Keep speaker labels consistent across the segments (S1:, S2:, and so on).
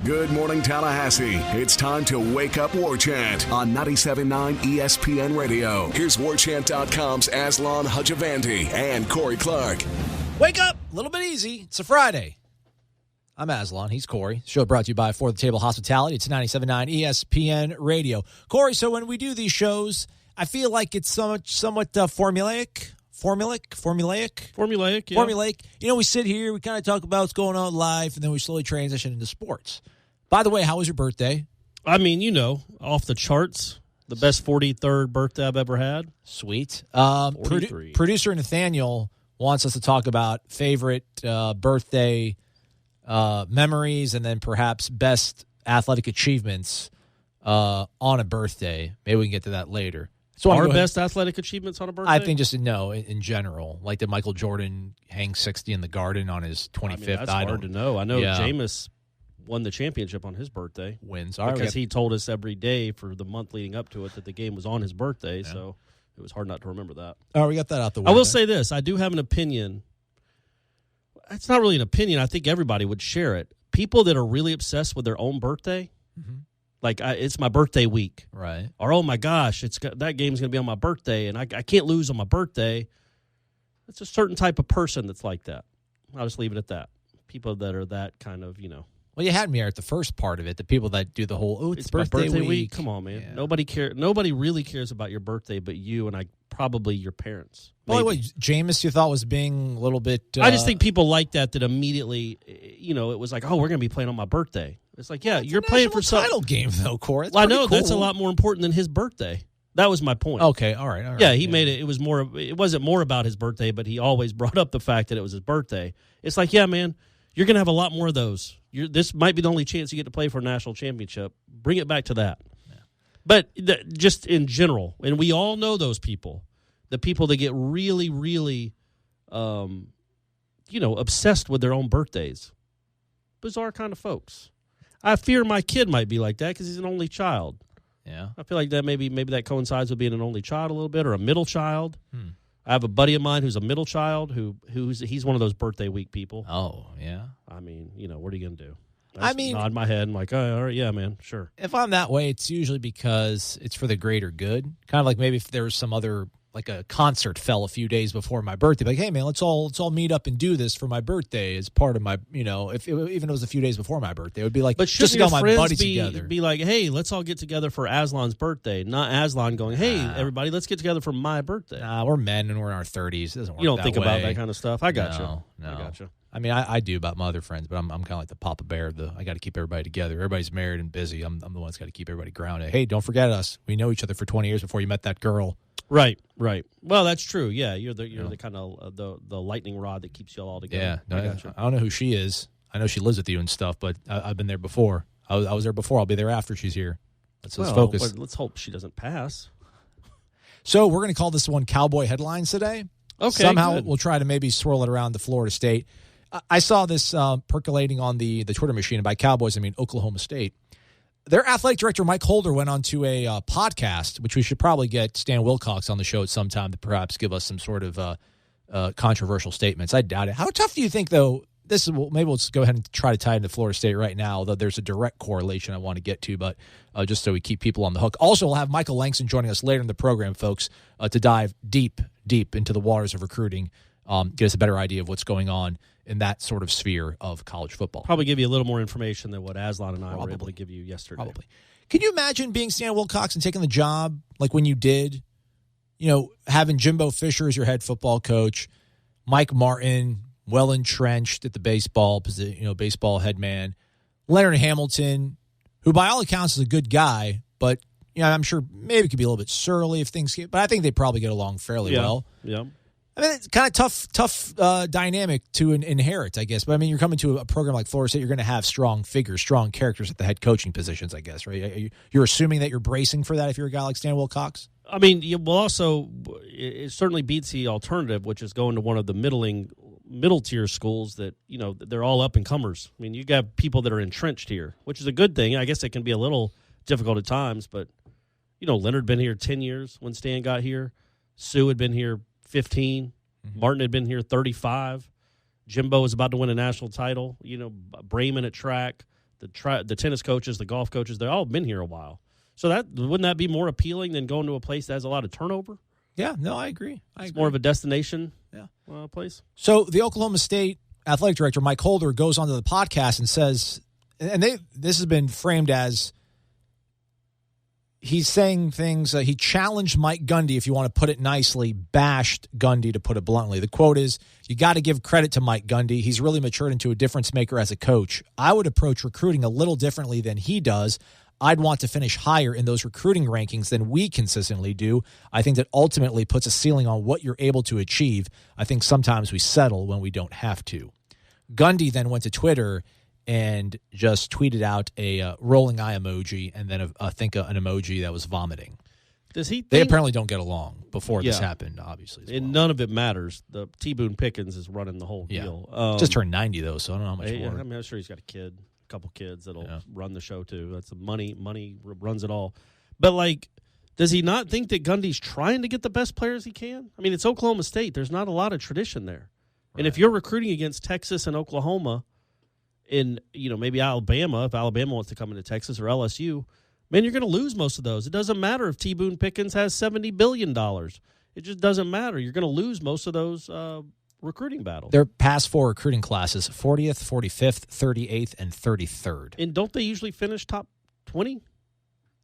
S1: Good morning, Tallahassee. It's time to wake up Warchant on 97.9 ESPN Radio. Here's Warchant.com's Aslan Hajavandi and Corey Clark.
S2: Wake up! A little bit easy. It's a Friday. I'm Aslan. He's Corey. Show brought to you by For the Table Hospitality. It's 97.9 ESPN Radio. Corey, so when we do these shows, I feel like it's somewhat formulaic. Formulaic, yeah. Formulaic. You know, we sit here, we kind of talk about what's going on in life, and then we slowly transition into sports. By the way, how was your birthday?
S3: I mean, you know, off the charts. The best 43rd birthday I've ever had.
S2: Sweet. Producer Nathaniel wants us to talk about favorite birthday memories and then perhaps best athletic achievements on a birthday. Maybe we can get to that later. So
S3: our best athletic achievements on a birthday?
S2: I think just in general. Like did Michael Jordan hang 60 in the Garden on his 25th?
S3: That's hard to know. I know Jameis won the championship on his birthday.
S2: Wins.
S3: Because he told us every day for the month leading up to it that the game was on his birthday, so it was hard not to remember that.
S2: Oh, we got that out the way.
S3: I will say this. I do have an opinion. It's not really an opinion. I think everybody would share it. People that are really obsessed with their own birthday, like it's my birthday week.
S2: Right.
S3: Or, oh, my gosh, that game's going to be on my birthday, and I can't lose on my birthday. It's a certain type of person that's like that. I'll just leave it at that. People that are that kind of, you know.
S2: Well, you had me at the first part of it. The people that do the whole, it's birthday week.
S3: Come on, man.
S2: Yeah.
S3: Nobody really cares about your birthday but you and probably your parents.
S2: Well, wait, Jameis, you thought was being a little bit...
S3: I just think people like that immediately, you know, it was like, oh, we're going to be playing on my birthay. It's like, yeah, you're playing for some
S2: title game, though, Corey.
S3: Well, I know, cool. That's a lot more important than his birthday. That was my point.
S2: Okay, all right.
S3: Yeah, he made it. It wasn't more about his birthday, but he always brought up the fact that it was his birthday. It's like, yeah, man, you're going to have a lot more of those. This might be the only chance you get to play for a national championship. Bring it back to that. Yeah. But just in general, and we all know those people, the people that get really, really, obsessed with their own birthdays. Bizarre kind of folks. I fear my kid might be like that because he's an only child.
S2: Yeah.
S3: I feel like that maybe that coincides with being an only child a little bit or a middle child. I have a buddy of mine who's a middle child he's one of those birthday week people.
S2: Oh, yeah.
S3: I mean, you know, what are you going to do?
S2: I mean,
S3: nod my head and like, oh, all right, yeah, man, sure.
S2: If I'm that way, it's usually because it's for the greater good. Kind of like maybe if there was some other, like a concert fell a few days before my birthday. Like, hey, man, let's all meet up and do this for my birthday as part of my, you know, even if it was a few days before my birthday, it would be like,
S3: but
S2: just to get my buddies together.
S3: Be like, hey, let's all get together for Aslan's birthday, not Aslan going, hey, everybody, let's get together for my birthday.
S2: Nah, we're men and we're in our 30s. It doesn't work.
S3: You don't think about that kind of stuff. I got you.
S2: No.
S3: I got you.
S2: I mean, I do about my other friends, but I'm kind of like the Papa Bear. I got to keep everybody together. Everybody's married and busy. I'm the one that's got to keep everybody grounded. Hey, don't forget us. We know each other for 20 years before you met that girl.
S3: Right. Well, that's true. Yeah, you're the kind of the lightning rod that keeps you all together.
S2: Yeah, I don't know who she is. I know she lives with you and stuff, but I've been there before. I was there before. I'll be there after she's here. Let's focus.
S3: Let's hope she doesn't pass.
S2: So we're going to call this one Cowboy headlines today.
S3: Okay.
S2: Somehow we'll try to maybe swirl it around the Florida State. I saw this percolating on the Twitter machine. And by Cowboys, I mean Oklahoma State. Their athletic director, Mike Holder, went on to a podcast, which we should probably get Stan Wilcox on the show at some time to perhaps give us some sort of controversial statements. I doubt it. How tough do you think, though, maybe let's go ahead and try to tie into Florida State right now, though there's a direct correlation I want to get to, but just so we keep people on the hook. Also, we'll have Michael Langston joining us later in the program, folks, to dive deep into the waters of recruiting, get us a better idea of what's going on in that sort of sphere of college football.
S3: Probably give you a little more information than what Aslan and I were able to give you yesterday.
S2: Probably. Can you imagine being Stan Wilcox and taking the job like when you did? You know, having Jimbo Fisher as your head football coach, Mike Martin, well entrenched at the baseball position, baseball head man, Leonard Hamilton, who by all accounts is a good guy, but I'm sure maybe could be a little bit surly if things get, but I think they probably get along fairly well.
S3: Yeah.
S2: I mean, it's kind of tough dynamic to inherit, I guess. But, I mean, you're coming to a program like Florida State, you're going to have strong figures, strong characters at the head coaching positions, I guess, right? You're assuming that you're bracing for that if you're a guy like Stan Wilcox?
S3: I mean, it certainly beats the alternative, which is going to one of the middle-tier schools that, they're all up-and-comers. I mean, you got people that are entrenched here, which is a good thing. I guess it can be a little difficult at times, but, Leonard had been here 10 years when Stan got here. Sue had been here 15. Martin had been here 35. Jimbo was about to win a national title. Brayman at track. the tennis coaches, the golf coaches, they've all been here a while. So wouldn't that be more appealing than going to a place that has a lot of turnover?
S2: Yeah, no, I agree.
S3: It's more of a destination place.
S2: So the Oklahoma State athletic director, Mike Holder, goes onto the podcast and says, and this has been framed as he's saying things, he challenged Mike Gundy, if you want to put it nicely, bashed Gundy, to put it bluntly. The quote is, "You got to give credit to Mike Gundy. He's really matured into a difference maker as a coach. I would approach recruiting a little differently than he does. I'd want to finish higher in those recruiting rankings than we consistently do. I think that ultimately puts a ceiling on what you're able to achieve. I think sometimes we settle when we don't have to." Gundy then went to Twitter and just tweeted out a rolling eye emoji and then I think an emoji that was vomiting.
S3: Does he?
S2: They apparently don't get along before this happened, obviously.
S3: And none of it matters. The T. Boone Pickens is running the whole deal.
S2: Just turned 90, though, so I don't know how much more.
S3: I'm sure he's got a couple kids that'll run the show, too. That's the money runs it all. But, like, does he not think that Gundy's trying to get the best players he can? I mean, it's Oklahoma State. There's not a lot of tradition there. Right. And if you're recruiting against Texas and Oklahoma and, maybe Alabama, if Alabama wants to come into Texas, or LSU, man, you're going to lose most of those. It doesn't matter if T. Boone Pickens has $70 billion. It just doesn't matter. You're going to lose most of those recruiting battles.
S2: Their past 4 recruiting classes, 40th, 45th, 38th, and 33rd.
S3: And don't they usually finish top 20?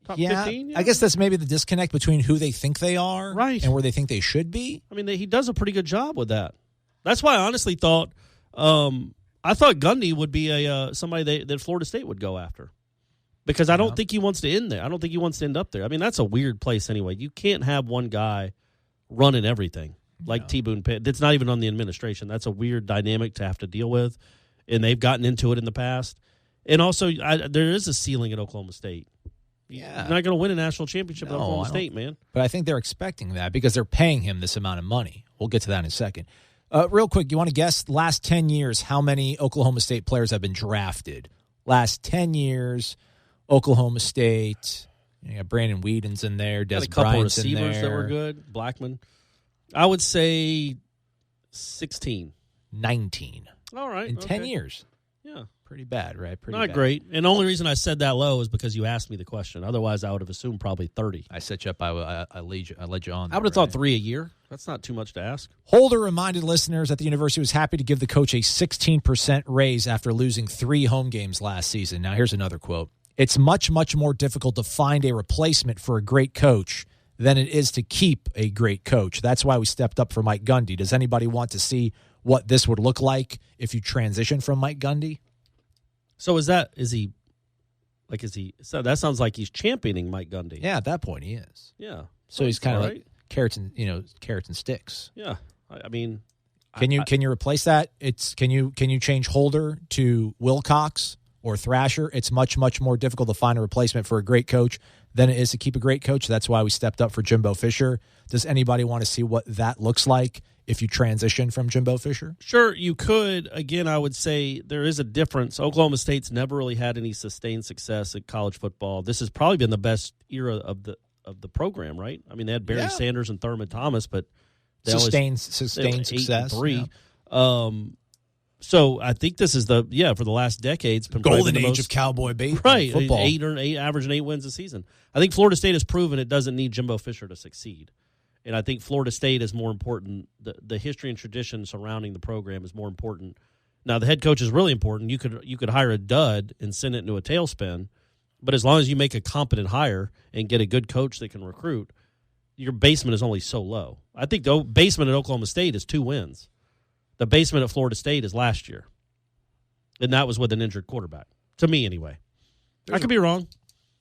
S3: Top 15? Yeah.
S2: I guess that's maybe the disconnect between who they think they are
S3: and
S2: where they think they should be.
S3: I mean, he does a pretty good job with that. That's why I honestly thought Gundy would be somebody that Florida State would go after. Because I don't think he wants to end there. I don't think he wants to end up there. I mean, that's a weird place anyway. You can't have one guy running everything like T. Boone Pitt. That's not even on the administration. That's a weird dynamic to have to deal with, and they've gotten into it in the past. And also, there is a ceiling at Oklahoma State. You're not going to win a national championship at Oklahoma State, man.
S2: But I think they're expecting that because they're paying him this amount of money. We'll get to that in a second. Real quick, you want to guess last 10 years how many Oklahoma State players have been drafted? Last 10 years, Oklahoma State, you got Brandon Whedon's in there, Des Bryant's in there.
S3: A couple receivers that were good, Blackman. I would say 16.
S2: 19.
S3: All right.
S2: In 10 years.
S3: Yeah.
S2: Pretty bad, right?
S3: Not great. And the only reason I said that low is because you asked me the question. Otherwise, I would have assumed probably 30.
S2: I set you up. I led you on.
S3: I would have thought 3 a year. That's not too much to ask.
S2: Holder reminded listeners that the university was happy to give the coach a 16% raise after losing 3 home games last season. Now, here's another quote. "It's much, much more difficult to find a replacement for a great coach than it is to keep a great coach. That's why we stepped up for Mike Gundy. Does anybody want to see what this would look like if you transition from Mike Gundy?"
S3: So that sounds like he's championing Mike Gundy.
S2: Yeah, at that point he is.
S3: Yeah.
S2: So he's kind of like carrots and sticks.
S3: Yeah. I mean,
S2: can you replace that? Can you change Holder to Wilcox or Thrasher? It's much, much more difficult to find a replacement for a great coach than it is to keep a great coach. That's why we stepped up for Jimbo Fisher. Does anybody want to see what that looks like if you transition from Jimbo Fisher?
S3: Sure, you could. Again, I would say there is a difference. Oklahoma State's never really had any sustained success at college football. This has probably been the best era of the program, right? I mean, they had Barry Sanders and Thurman Thomas, but they
S2: sustained success.
S3: 8-3. Yeah. So I think this is for the last decades, been
S2: golden age of Cowboy
S3: right?
S2: Football.
S3: Averaging 8 wins a season. I think Florida State has proven it doesn't need Jimbo Fisher to succeed. And I think Florida State is more important. The history and tradition surrounding the program is more important. Now, the head coach is really important. You could hire a dud and send it into a tailspin, but as long as you make a competent hire and get a good coach that can recruit, your basement is only so low. I think the basement at Oklahoma State is 2 wins. The basement at Florida State is last year, and that was with an injured quarterback. To me, anyway. I could be wrong.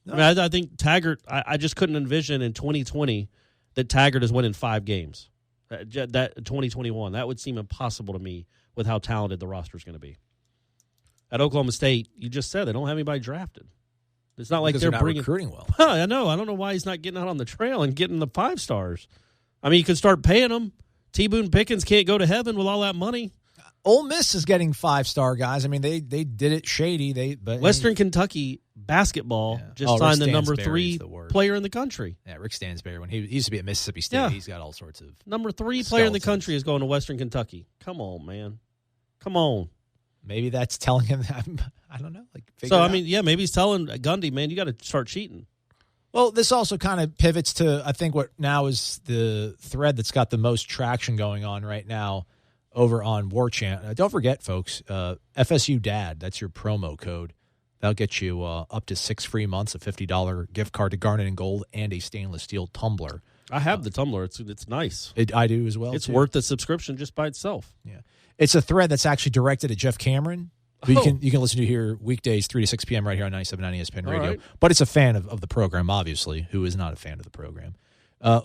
S3: No. I mean, I think Taggart. I just couldn't envision in 2020 that Taggart is winning 5 games. That 2021, that would seem impossible to me with how talented the roster is going to be. At Oklahoma State, you just said they don't have anybody drafted. It's not like they're
S2: not
S3: bringing
S2: recruiting well.
S3: I know. I don't know why he's not getting out on the trail and getting the 5 stars. I mean, you could start paying them. T. Boone Pickens can't go to heaven with all that money.
S2: Ole Miss is getting 5-star guys. I mean, they did it shady.
S3: Western Kentucky basketball just signed the number 3 player in the country.
S2: Yeah, Rick Stansberry. When he used to be at Mississippi State, he's got all sorts of
S3: number 3 player in the country is going to Western Kentucky. Come on, man. Come on.
S2: maybe that's telling him that, I don't know.
S3: Maybe he's telling Gundy, man, you got to start cheating.
S2: Well, this also kind of pivots to, I think, what now is the thread that's got the most traction going on right now over on Warchant. Don't forget, folks, FSU Dad, that's your promo code. That'll get you up to 6 free months, a $50 gift card to Garnet and Gold, and a stainless steel tumbler.
S3: I have the tumbler. It's nice.
S2: I do as well.
S3: It's worth the subscription just by itself.
S2: Yeah, it's a thread that's actually directed at Jeff Cameron. You can listen to here weekdays 3 to 6 p.m. right here on 97.9 ESPN Radio.
S3: Right.
S2: But it's a fan of the program, obviously. Who is not a fan of the program?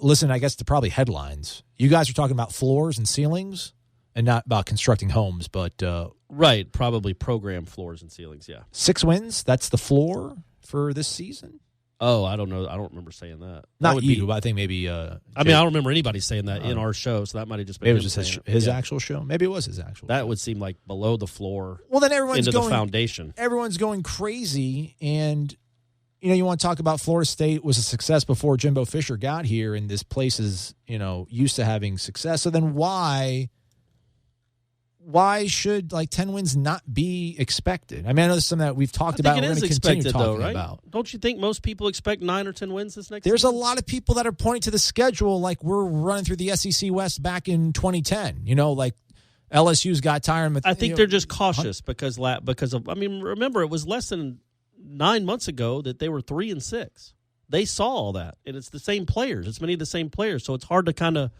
S2: Listen, I guess to probably headlines. You guys are talking about floors and ceilings, and not about constructing homes, but
S3: right, probably program floors and ceilings. Yeah,
S2: 6 wins. That's the floor for this season.
S3: Oh, I don't know. I don't remember saying that.
S2: Not you, but I think maybe.
S3: I don't remember anybody saying that in our show, so that might have just been.
S2: Maybe it was just his actual show. Maybe it was his actual.
S3: That
S2: show.
S3: Would seem like below the floor.
S2: Well, then everyone's
S3: into
S2: going,
S3: the foundation.
S2: Everyone's going crazy, and you want to talk about Florida State was a success before Jimbo Fisher got here, and this place is used to having success. So then why should 10 wins not be expected? I mean, I know this is something that we've talked about.
S3: It
S2: and
S3: is
S2: we're going to continue
S3: expected,
S2: talking
S3: though, right?
S2: about.
S3: Don't you think most people expect 9 or 10 wins this next
S2: There's
S3: season?
S2: a lot of people that are pointing to the schedule like we're running through the SEC West back in 2010. LSU's got tired.
S3: I think they're just cautious because of. I mean, remember it was less than 9 months ago that they were 3-6. They saw all that, and it's the same players. It's many of the same players, so it's hard to kind of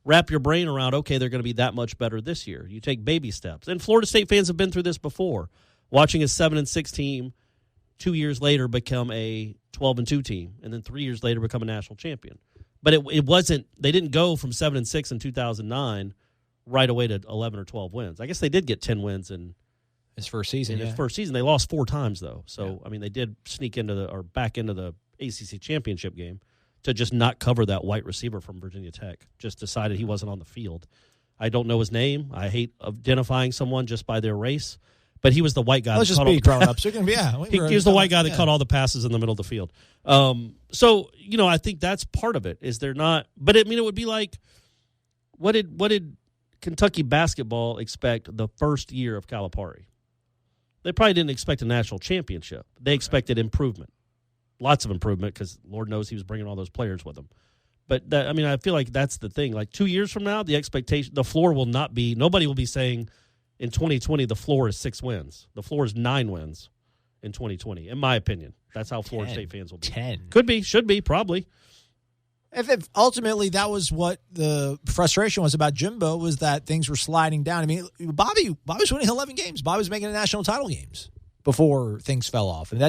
S3: wrap your brain around, okay, they're going to be that much better this year. You take baby steps. And Florida State fans have been through this before, watching a 7-6 team 2 years later become a 12-2 team, and then 3 years later become a national champion. But it wasn't – they didn't go from 7-6 in 2009 right away to 11 or 12 wins. I guess they did get 10 wins in
S2: his first season.
S3: His first season. They lost 4 times, though. So, I mean, they did sneak back into the ACC championship game to just not cover that white receiver from Virginia Tech. Just decided he wasn't on the field. I don't know his name. I hate identifying someone just by their race. But he was the white guy.
S2: Let's just be grown ups. He
S3: was the white guy that caught all the passes in the middle of the field. So, I think that's part of it. Is there not? But it would be like, what did Kentucky basketball expect the first year of Calipari? They probably didn't expect a national championship. They expected improvement. Lots of improvement because Lord knows he was bringing all those players with him. But, I feel like that's the thing. Like 2 years from now, the expectation, the floor will not be, nobody will be saying in 2020 the floor is 6 wins. The floor is 9 wins in 2020, in my opinion. That's how Florida State fans will be.
S2: 10.
S3: Could be, should be, probably.
S2: If ultimately that was what the frustration was about Jimbo, was that things were sliding down. I mean, Bobby was winning 11 games. Bobby was making national title games before things fell off. And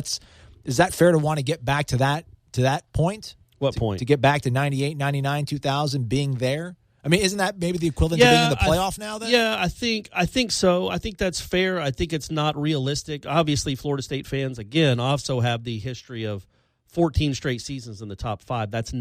S2: is that fair to want to get back to that point?
S3: What point?
S2: To get back to 98, 99, 2000, being there? I mean, isn't that maybe the equivalent to being in the playoff now then?
S3: Yeah, I think so. I think that's fair. I think it's not realistic. Obviously, Florida State fans, again, also have the history of 14 straight seasons in the top 5. That's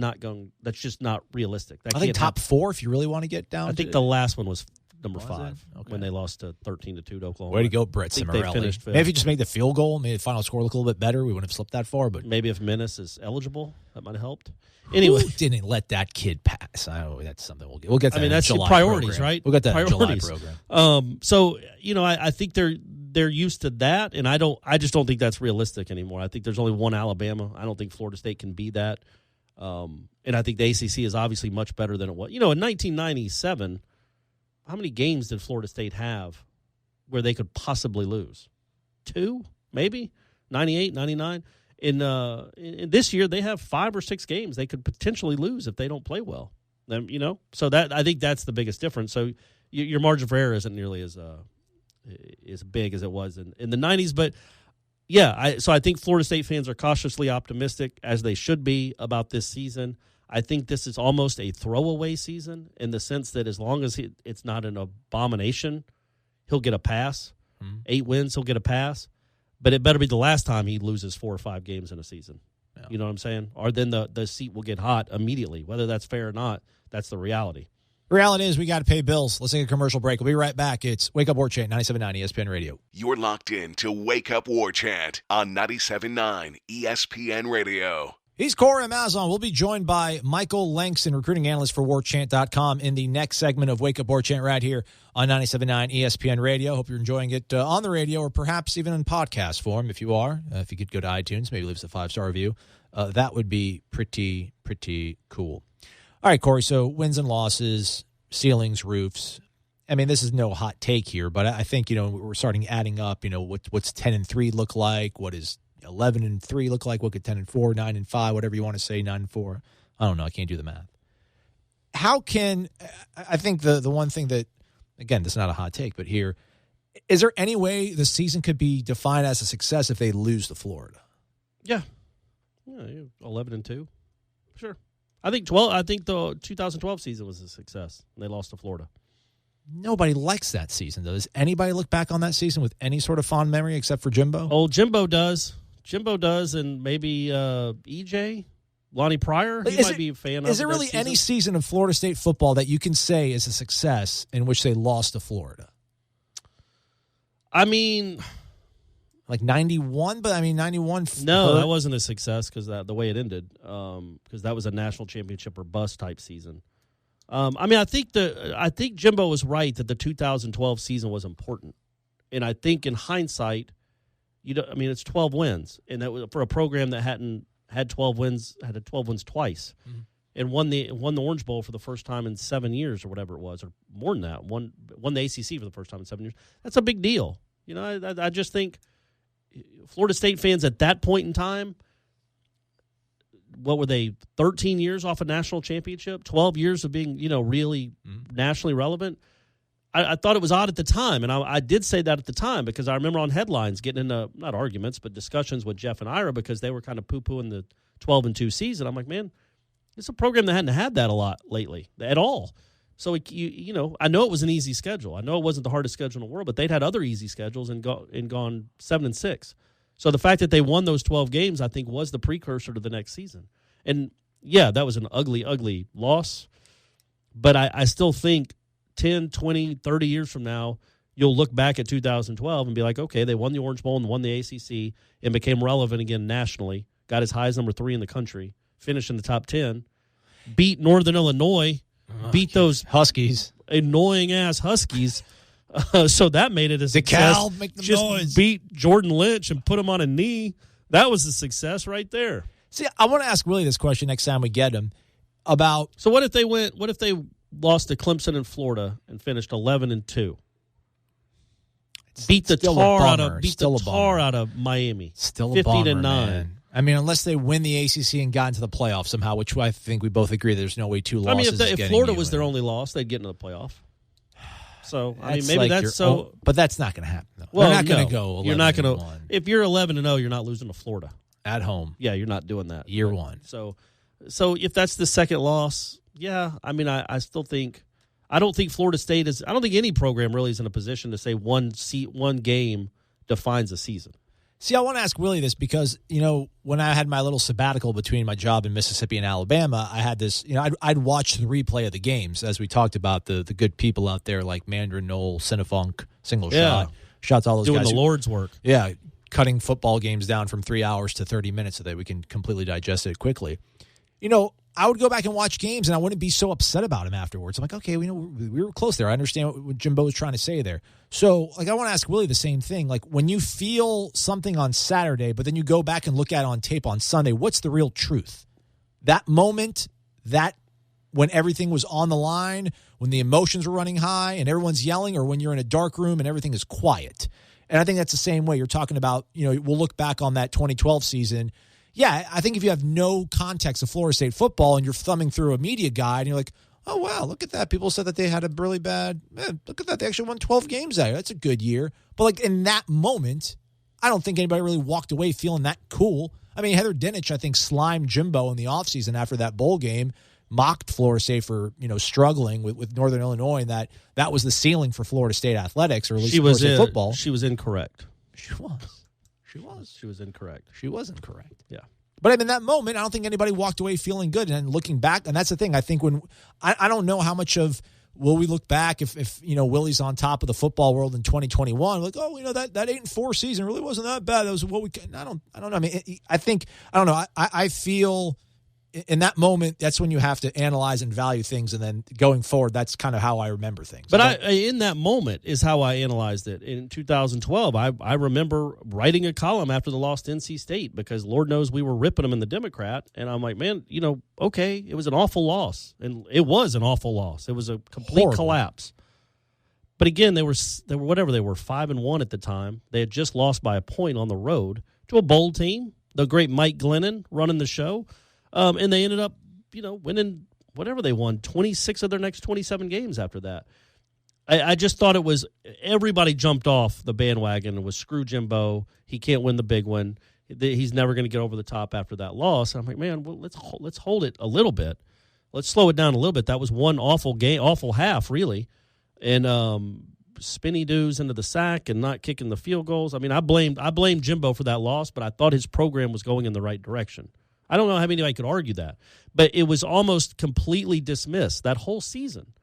S3: just not realistic.
S2: I think top 4 if you really want to get down.
S3: I think the last one was number 5 when they lost to 13-2 to Oklahoma.
S2: Way to go, Brett Cimarelli. Maybe if you just made the field goal, made the final score look a little bit better, we wouldn't have slipped that far. But
S3: maybe if Menace is eligible, that might have helped. Anyway,
S2: who didn't let that kid pass? That's something we'll get.
S3: That's
S2: July
S3: priorities,
S2: program.
S3: right?
S2: We'll get that
S3: priorities.
S2: July program.
S3: So I think they're used to that, and I just don't think that's realistic anymore. I think there's only one Alabama. I don't think Florida State can be that. And I think the ACC is obviously much better than it was. In 1997, how many games did Florida State have where they could possibly lose? 2, maybe? 98, 99? In this year, they have 5 or 6 games they could potentially lose if they don't play well. So that I think that's the biggest difference. So your margin for error isn't nearly as big as it was in the 90s. But yeah, so I think Florida State fans are cautiously optimistic, as they should be, about this season. I think this is almost a throwaway season in the sense that as long as it's not an abomination, he'll get a pass. 8 wins, he'll get a pass. But it better be the last time he loses 4 or 5 games in a season. Yeah. You know what I'm saying? Or then the seat will get hot immediately. Whether that's fair or not, that's the reality.
S2: Reality is we got to pay bills. Let's take a commercial break. We'll be right back. It's Wake Up Warchant, 97.9 ESPN Radio.
S1: You're locked in to Wake Up Warchant on 97.9 ESPN Radio.
S2: He's Corey Amazon. We'll be joined by Michael Langston, recruiting analyst for Warchant.com, in the next segment of Wake Up Warchant right here on 97.9 ESPN Radio. Hope you're enjoying it on the radio or perhaps even in podcast form. If you are, if you could go to iTunes, maybe leave us a 5-star review. That would be pretty cool. All right, Corey, so wins and losses, ceilings, roofs. I mean, this is no hot take here, but I think, we're starting adding up, what's 10-3 look like, what is 11-3 look like, what could 10-4, 9-5, whatever you want to say, 9-4. I don't know. I can't do the math. How can I think the one thing that, again, this is not a hot take, but here, is there any way the season could be defined as a success if they lose to Florida?
S3: Yeah, 11-2, sure. I think the 2012 season was a success. And they lost to Florida.
S2: Nobody likes that season, though. Does anybody look back on that season with any sort of fond memory except for Jimbo?
S3: Oh, Jimbo does. And maybe EJ, Lonnie Pryor. He might be a fan of.
S2: Is there really any season of Florida State football that you can say is a success in which they lost to Florida? I mean, like 91, but 91.
S3: No, that wasn't a success because the way it ended. Because that was a national championship or bust type season. I think Jimbo was right that the 2012 season was important, and I think in hindsight, it's 12 wins, and that was for a program that hadn't had 12 wins, had 12 wins twice, and won the Orange Bowl for the first time in 7 years or whatever it was, or more than that. Won the ACC for the first time in 7 years. That's a big deal. I just think Florida State fans at that point in time, what were they, 13 years off a national championship, 12 years of being, really nationally relevant? I thought it was odd at the time, and I did say that at the time because I remember on headlines getting into, not arguments, but discussions with Jeff and Ira because they were kind of poo-pooing the 12-2 season. I'm like, man, it's a program that hadn't had that a lot lately at all. So, I know it was an easy schedule. I know it wasn't the hardest schedule in the world, but they'd had other easy schedules and gone 7-6. So the fact that they won those 12 games, I think, was the precursor to the next season. And, yeah, that was an ugly, ugly loss. But I still think 10, 20, 30 years from now, you'll look back at 2012 and be like, okay, they won the Orange Bowl and won the ACC and became relevant again nationally, got as high as number 3 in the country, finished in the top 10, beat Northern Illinois, beat those
S2: Huskies,
S3: annoying-ass Huskies. So that made it a success.
S2: DeKalb, make the
S3: just
S2: noise.
S3: Beat Jordan Lynch and put him on a knee. That was a success right there.
S2: See, I want to ask Willie this question next time we get him about.
S3: So what if they lost to Clemson in Florida and finished 11-2? Beat the tar out of Miami.
S2: Still a bummer,
S3: 50-9.
S2: Man. Unless they win the ACC and got into the playoffs somehow, which I think we both agree there's no way 2 losses.
S3: If Florida was their only loss, they'd get into the playoff. So maybe that's so.
S2: But that's not going to happen. Though.
S3: Well,
S2: they're not going to go 11-1.
S3: You're not going to. If you're 11-0, you're not losing to Florida
S2: at home.
S3: Yeah, you're not doing that
S2: year one.
S3: So if that's the second loss, yeah. I still think. I don't think Florida State is. I don't think any program really is in a position to say one game defines a season.
S2: See, I want to ask Willie this because, when I had my little sabbatical between my job in Mississippi and Alabama, I had this, I'd watch the replay of the games as we talked about the good people out there like Mandarin Knoll, Cinefunk, Single Shot. Shouts to all those
S3: guys.
S2: Doing
S3: the Lord's work.
S2: Yeah, cutting football games down from 3 hours to 30 minutes so that we can completely digest it quickly. I would go back and watch games, and I wouldn't be so upset about them afterwards. I'm like, okay, we were close there. I understand what Jimbo was trying to say there. So, I want to ask Willie the same thing. Like, when you feel something on Saturday, but then you go back and look at it on tape on Sunday, what's the real truth? That moment, when everything was on the line, when the emotions were running high and everyone's yelling, or when you're in a dark room and everything is quiet? And I think that's the same way you're talking about, we'll look back on that 2012 season. Yeah, I think if you have no context of Florida State football and you're thumbing through a media guide and you're like, oh, wow, look at that. People said that they had a really bad, man, look at that. They actually won 12 games there. That's a good year. But, in that moment, I don't think anybody really walked away feeling that cool. Heather Dinich, I think, slimed Jimbo in the offseason after that bowl game, mocked Florida State for, struggling with Northern Illinois, and that was the ceiling for Florida State athletics, or at least Florida State football.
S3: She was incorrect.
S2: She was.
S3: She was incorrect.
S2: She was incorrect.
S3: Yeah.
S2: But in that moment, I don't think anybody walked away feeling good. And looking back, and that's the thing. I think when I don't know how much of will we look back if Willie's on top of the football world in 2021? Like, that 8-4 season really wasn't that bad. That was what we. I don't know. I mean, I don't know. I feel in that moment that's when you have to analyze and value things, and then going forward, that's kind of how I remember things.
S3: But in that moment is how I analyzed it. In 2012, I remember writing a column after the loss to NC State because Lord knows we were ripping them in the Democrat, and I'm like, man, okay, it was an awful loss, and it was an awful loss. It was a complete collapse. But again, they were 5-1 at the time. They had just lost by a point on the road to a bowl team, the great Mike Glennon running the show. And they ended up, winning whatever they won, 26 of their next 27 games after that. I just thought it was everybody jumped off the bandwagon and was screw Jimbo. He can't win the big one. He's never going to get over the top after that loss. And I'm like, man, well, let's hold it a little bit. Let's slow it down a little bit. That was one awful half, really. And spinny dues into the sack and not kicking the field goals. I mean, I blamed Jimbo for that loss, but I thought his program was going in the right direction. I don't know how anybody could argue that, but it was almost completely dismissed that whole season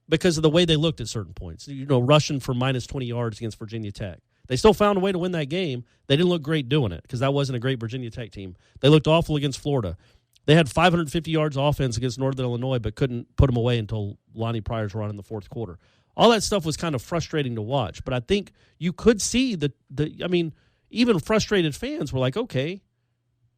S3: because of the way they looked at certain points. Rushing for minus 20 yards against Virginia Tech. They still found a way to win that game. They didn't look great doing it because that wasn't a great Virginia Tech team. They looked awful against Florida. They had 550 yards offense against Northern Illinois, but couldn't put them away until Lonnie Pryor's run in the fourth quarter. All that stuff was kind of frustrating to watch, but I think you could see even frustrated fans were like, okay,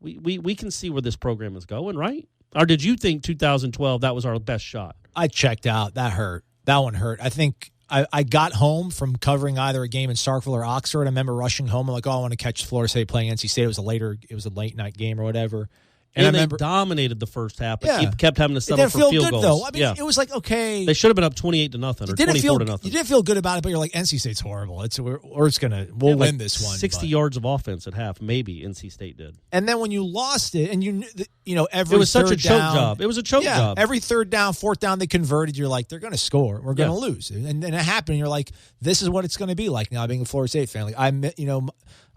S3: we can see where this program is going, right? Or did you think 2012 that was our best shot?
S2: I checked out. That hurt. That one hurt. I think I got home from covering either a game in Starkville or Oxford. I remember rushing home. I'm like, I want to catch Florida State playing NC State. It was a late night game or whatever.
S3: And I remember, they dominated the first half, but kept having to settle for field goals.
S2: Though. I mean, it was like, okay.
S3: They should have been up 28-0 or 24-0.
S2: You didn't feel good about it, but you're like, NC State's horrible. We'll win this one.
S3: 60 yards of offense at half, maybe NC State did.
S2: And then when you lost it, and every
S3: it was such a choke
S2: down,
S3: job. It was a choke job.
S2: Every third down, fourth down, they converted. You're like, they're going to score. We're going to lose. And it happened. You're like, this is what it's going to be like now being a Florida State fan. Like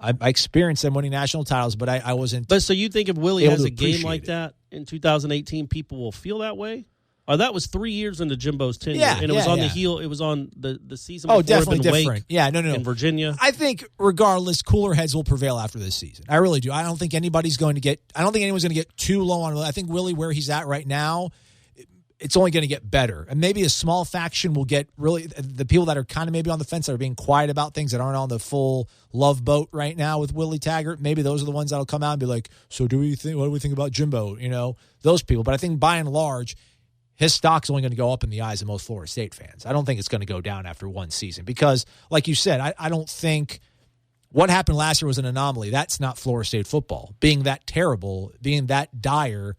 S2: I experienced them winning national titles, but I wasn't.
S3: But so you think if Willie has a game like that in 2018, people will feel that way? Or that was 3 years into Jimbo's tenure, and it was on the heel. It was on the season.
S2: Oh, definitely different.
S3: Wake in Virginia.
S2: I think regardless, cooler heads will prevail after this season. I really do. I don't think anyone's going to get too low on Willie. I think Willie, where he's at right now, it's only going to get better. And maybe a small faction will get really the people that are kind of maybe on the fence that are being quiet about things that aren't on the full love boat right now with Willie Taggart. Maybe those are the ones that'll come out and be like, so what do we think about Jimbo? Those people. But I think by and large, his stock's only going to go up in the eyes of most Florida State fans. I don't think it's going to go down after one season because, like you said, I don't think what happened last year was an anomaly. That's not Florida State football. Being that terrible, being that dire,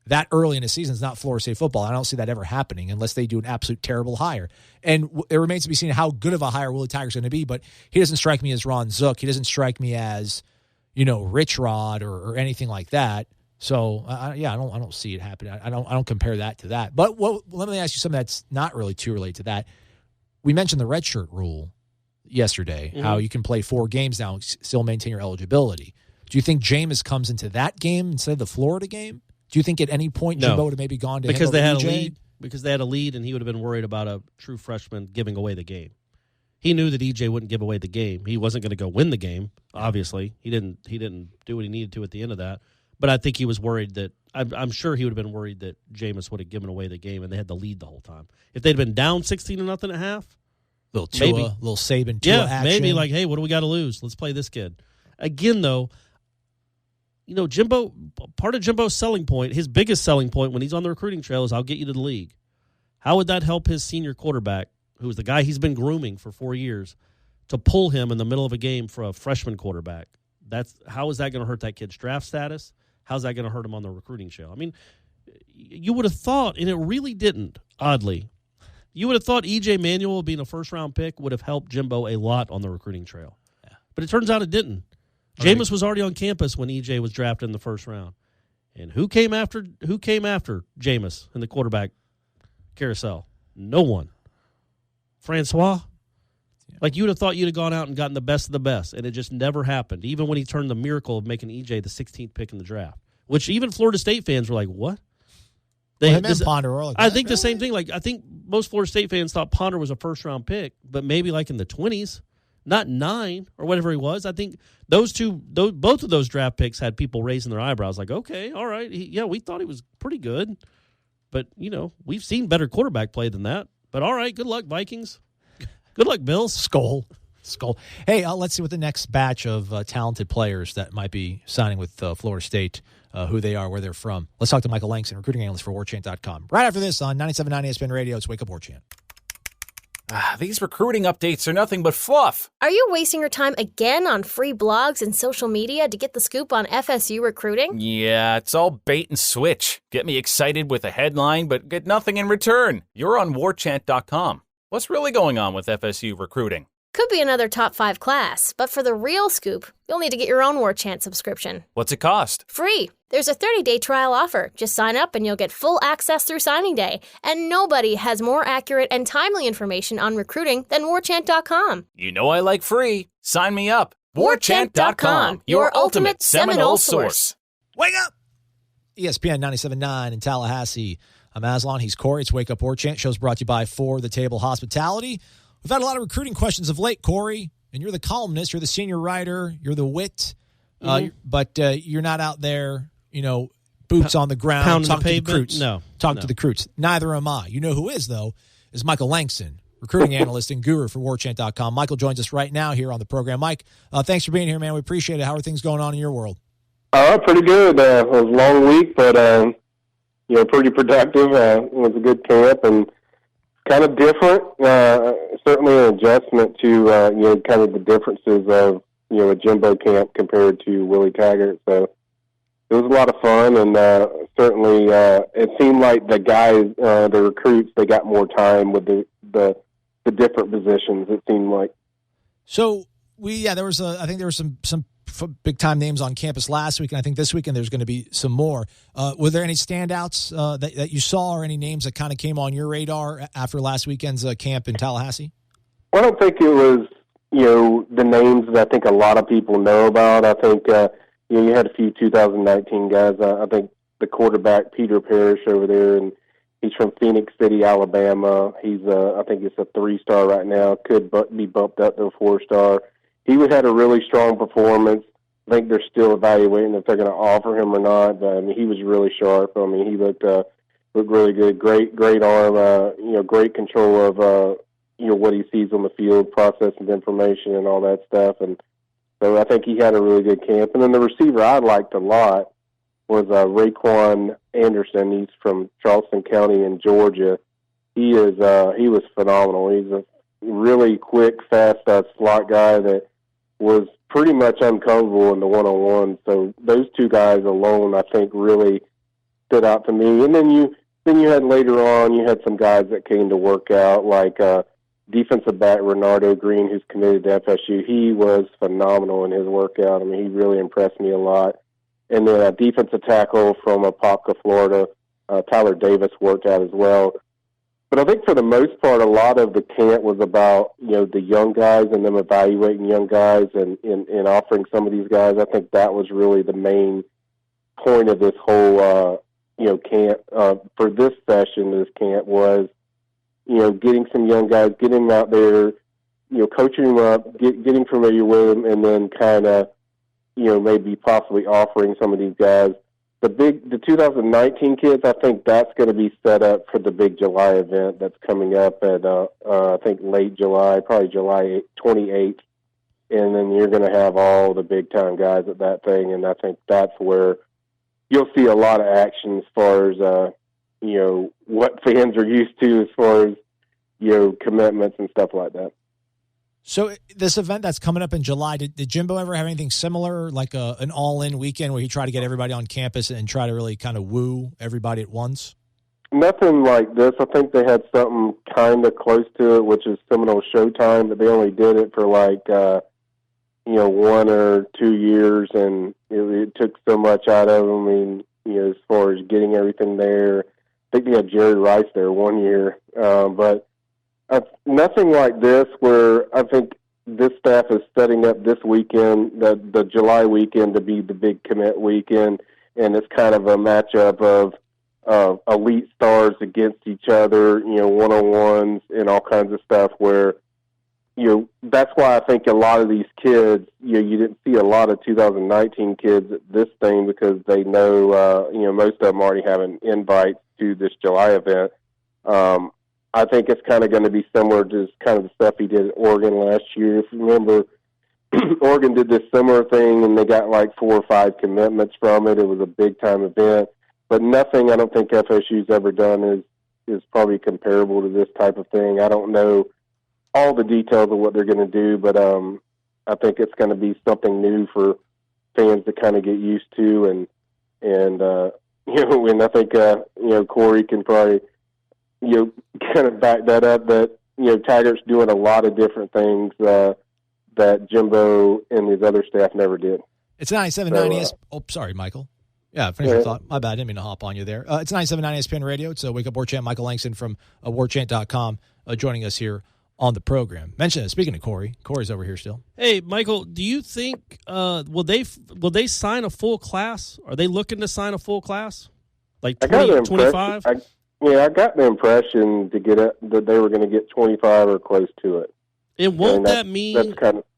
S2: that early in the season is not Florida State football. I don't see that ever happening unless they do an absolute terrible hire. And it remains to be seen how good of a hire Willie Taggart's going to be, but he doesn't strike me as Ron Zook. He doesn't strike me as, Rich Rod or anything like that. So I don't see it happening. I don't compare that to that. But let me ask you something that's not really too related to that. We mentioned the redshirt rule yesterday. How you can play 4 games now and still maintain your eligibility. Do you think Jameis comes into that game instead of the Florida game? Do you think at any point Jimbo would have maybe gone to
S3: because they had
S2: EJ?
S3: a lead? Because they had a lead, and he would have been worried about a true freshman giving away the game. He knew that EJ wouldn't give away the game. He wasn't going to go win the game. Obviously, he didn't do what he needed to at the end of that. But I think he was worried that I'm sure he would have been worried that Jameis would have given away the game, and they had the lead the whole time. If they'd been down 16-0 at half,
S2: little Saban Tua action.
S3: Maybe like, hey, what do we got to lose? Let's play this kid. Again, though, Jimbo, part of Jimbo's selling point, his biggest selling point when he's on the recruiting trail is I'll get you to the league. How would that help his senior quarterback, who's the guy he's been grooming for 4 years, to pull him in the middle of a game for a freshman quarterback? How is that going to hurt that kid's draft status? How's that going to hurt him on the recruiting trail? I mean, you would have thought, and it really didn't, oddly, you would have thought E.J. Manuel being a first-round pick would have helped Jimbo a lot on the recruiting trail. Yeah. But it turns out it didn't. Jameis was already on campus when E.J. was drafted in the first round. And who came after Jameis in the quarterback carousel? No one. Francois? Like, you would have thought you'd have gone out and gotten the best of the best, and it just never happened, even when he turned the miracle of making E.J. the 16th pick in the draft, which even Florida State fans were like, what?
S2: Him and Ponder were like,
S3: I think the same thing. Like I think most Florida State fans thought Ponder was a first-round pick, but maybe like in the 20s, not 9 or whatever he was. I think both of those draft picks had people raising their eyebrows, like, okay, all right, we thought he was pretty good, but we've seen better quarterback play than that. But all right, good luck, Vikings. Good luck, Bills.
S2: Skull. Hey, let's see what the next batch of talented players that might be signing with Florida State, who they are, where they're from. Let's talk to Michael Langston, recruiting analyst for Warchant.com. Right after this on 97.9 ESPN Radio, it's Wake Up Warchant.
S4: These recruiting updates are nothing but fluff.
S5: Are you wasting your time again on free blogs and social media to get the scoop on FSU recruiting?
S4: Yeah, it's all bait and switch. Get me excited with a headline, but get nothing in return. You're on Warchant.com. What's really going on with FSU recruiting?
S5: Could be another top 5 class, but for the real scoop, you'll need to get your own Warchant subscription.
S4: What's it cost?
S5: Free. There's a 30-day trial offer. Just sign up and you'll get full access through signing day. And nobody has more accurate and timely information on recruiting than Warchant.com.
S4: You know I like free. Sign me up. Warchant.com, your ultimate Seminole source.
S2: Wake up! ESPN 97.9 in Tallahassee. I'm Aslan. He's Corey. It's Wake Up Warchant. Show's brought to you by For the Table Hospitality. We've had a lot of recruiting questions of late, Corey, and you're the columnist, you're the senior writer, you're the wit, but you're not out there, boots on the ground,
S3: pounding
S2: talking
S3: the
S2: to the recruits.
S3: No.
S2: To the recruits. Neither am I. You know who is, though, is Michael Langston, recruiting analyst and guru for Warchant.com. Michael joins us right now here on the program. Mike, thanks for being here, man. We appreciate it. How are things going on in your world?
S6: Pretty good. It was a long week, but pretty productive. It was a good camp and kind of different. Certainly an adjustment to kind of the differences of a Jimbo camp compared to Willie Taggart. So it was a lot of fun, and certainly it seemed like the guys, the recruits, they got more time with the different positions. It seemed like.
S2: So there was I think there were some big time names on campus last week, and I think this weekend there's going to be some more. Were there any standouts that you saw, or any names that kind of came on your radar after last weekend's camp in Tallahassee?
S6: I don't think it was the names that I think a lot of people know about. I think you had a few 2019 guys. I think the quarterback Peter Parrish over there, and he's from Phoenix City, Alabama. He's I think it's a 3-star right now. Could be bumped up to a 4-star. He had a really strong performance. I think they're still evaluating if they're going to offer him or not. But he was really sharp. He looked really good. Great arm. Great control of what he sees on the field, processing information and all that stuff. And so I think he had a really good camp. And then the receiver I liked a lot was Raekwon Anderson. He's from Charleston County in Georgia. He was phenomenal. He's a really quick, fast slot guy that was pretty much uncoverable in the one-on-one. So those two guys alone, I think, really stood out to me. And then you had later on, you had some guys that came to work out, like defensive back Renardo Green, who's committed to FSU. He was phenomenal in his workout. He really impressed me a lot. And then a defensive tackle from Apopka, Florida, Tyler Davis, worked out as well. But I think for the most part, a lot of the camp was about, the young guys and them evaluating young guys and offering some of these guys. I think that was really the main point of this whole, camp for this session. This camp was, getting some young guys, getting them out there, coaching them up, getting familiar with them, and then kind of, maybe possibly offering some of these guys. The 2019 kids, I think that's going to be set up for the big July event that's coming up at, I think, late July, probably July 28th. And then you're going to have all the big-time guys at that thing, and I think that's where you'll see a lot of action as far as, what fans are used to as far as, commitments and stuff like that.
S2: So this event that's coming up in July, did Jimbo ever have anything similar, like an all-in weekend where he tried to get everybody on campus and try to really kind of woo everybody at once?
S6: Nothing like this. I think they had something kind of close to it, which is Seminole Showtime, but they only did it for 1 or 2 years, and it took so much out of them. As far as getting everything there. I think they had Jerry Rice there 1 year, but nothing like this, where I think this staff is setting up this weekend, the July weekend, to be the big commit weekend, and it's kind of a matchup of elite stars against each other, one-on-ones and all kinds of stuff where, that's why I think a lot of these kids, you didn't see a lot of 2019 kids at this thing because they know, most of them already have an invite to this July event. I think it's kind of going to be similar to kind of the stuff he did at Oregon last year. If you remember, Oregon did this similar thing, and they got like 4 or 5 commitments from it. It was a big-time event. But nothing I don't think FSU's ever done is probably comparable to this type of thing. I don't know all the details of what they're going to do, but I think it's going to be something new for fans to kind of get used to. And and I think, Corey can probably, kind of back that up, that, Taggart's doing a lot of different things that Jimbo and his other staff never did.
S2: It's 97.9 Oh, sorry, Michael. Yeah, finish your thought. My bad. I didn't mean to hop on you there. It's 97.9 ESPN Radio. It's Wake Up Warchant. Michael Langston from Warchant.com joining us here on the program. Speaking of Corey, Corey's over here still.
S3: Hey, Michael, do you think will they sign a full class? Are they looking to sign a full class? Like 20, 25?
S6: I got the impression that they were going to get 25 or close to it.
S3: And won't that mean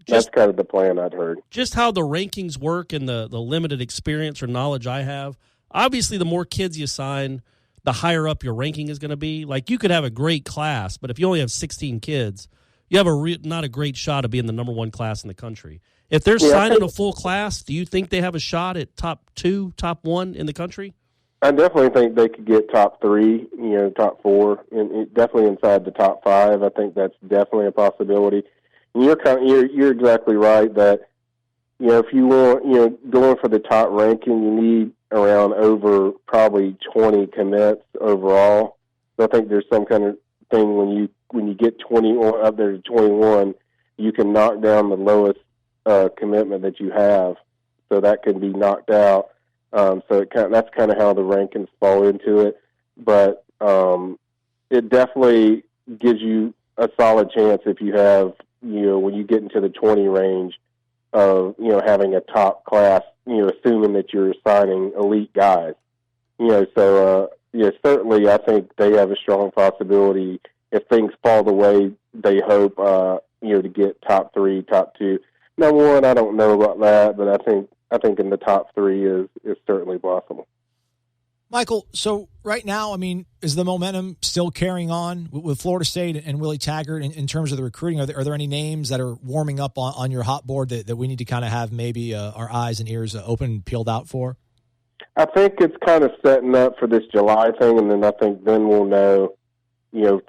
S6: that's kind of the plan I'd heard.
S3: Just how the rankings work and the limited experience or knowledge I have. Obviously, the more kids you sign, the higher up your ranking is going to be. Like, you could have a great class, but if you only have 16 kids, you have not a great shot of being the number one class in the country. If they're signing a full class, do you think they have a shot at top 2, top 1 in the country?
S6: I definitely think they could get top 3, top 4, and definitely inside the top 5. I think that's definitely a possibility. And you're exactly right that, if you want, going for the top ranking, you need around over probably 20 commits overall. So I think there's some kind of thing when you get 20 or up there to 21, you can knock down the lowest commitment that you have. So that can be knocked out. So that's kind of how the rankings fall into it. But it definitely gives you a solid chance if you have, when you get into the 20 range of, having a top class, assuming that you're signing elite guys. Certainly I think they have a strong possibility if things fall the way they hope, to get top 3, top 2. Number 1, I don't know about that, but I think in the top 3 is certainly possible.
S2: Michael, so right now, is the momentum still carrying on with Florida State and Willie Taggart in terms of the recruiting? Are there any names that are warming up on your hot board that we need to kind of have maybe our eyes and ears open, peeled out for?
S6: I think it's kind of setting up for this July thing, and then I think then we'll know,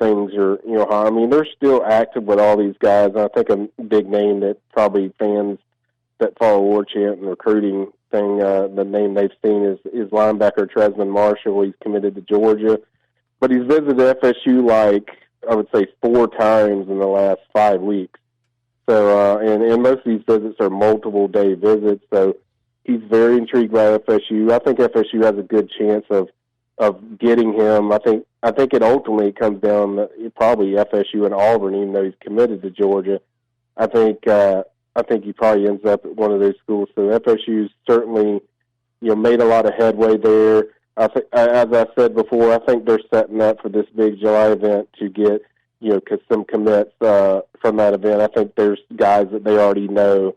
S6: things are, how. They're still active with all these guys. I think a big name that probably fans that follow Warchant and recruiting thing, the name they've seen is linebacker Tresman Marshall. He's committed to Georgia, but he's visited FSU I would say 4 times in the last 5 weeks. So, and most of these visits are multiple day visits. So he's very intrigued by FSU. I think FSU has a good chance of getting him. I think it ultimately comes down to probably FSU and Auburn, even though he's committed to Georgia. I think he probably ends up at one of those schools. So FSU's certainly, made a lot of headway there. As I said before, I think they're setting up for this big July event to get, some commits from that event. I think there's guys that they already know